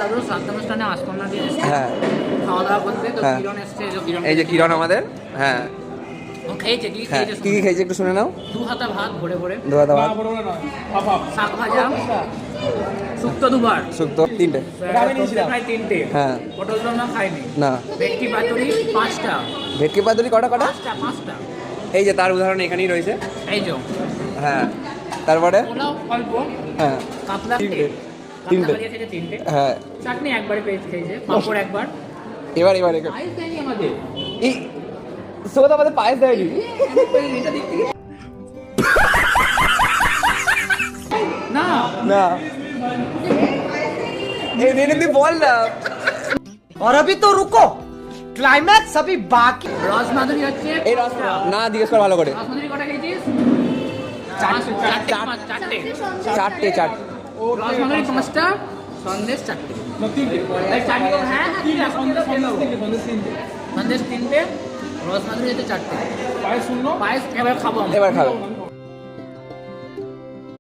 দাদু সাতটা আসপন্ন দিয়ে হ্যাঁ খাওয়া দাওয়া করতে তো হ্যাঁ। কিরণ এসছে এই যে কিরণ আমাদের, হ্যাঁ ও খেয়েছে কি হ্যাঁ খেয়েছে কি কি খেয়েছে একটু শুনে নাও। 2 হাতা ভাত ভরে ভরে, ধোয়া দাওয়া শাক ভাজা, শুক্তো দুবার, শুক্তো 3টে, প্রায় 3টে, হ্যাঁ পটল দোলনা খাইনি, না ভেটকি পাতুরি 5টা, ভেটকি পাতুরি কটা কটা, 5টা, এই যে তার উদাহরণ এখানেই রয়েছে। এই যে হ্যাঁ তারপরে পোলাও অল্প, হ্যাঁ কাতলা 3টে, 3টে খেয়েছে 3টে, হ্যাঁ চাটনি একবারে খেয়েছে, পাঁপড় একবার, এবার পায়েস দেয়নি আমাদের, এই সোদা আমাদের পায়েস দেয়নি। না না এই রেনে তুই বল না। और अभी तो रुको, क्लाइमैक्स अभी बाकी। রস মাধুরী হচ্ছে এই রস না জিজ্ঞেস কর ভালো করে। রস মাধুরী কটা খেয়েছিস? চারটে চারটে রস মাধুরী 5টা, সন্দেশ 4টে, হ্যাঁ সন্দেশ 3টে, রস মাধুরী হচ্ছে 4টে, পায়েস এবার খাবো আমরা। এবার খাবে।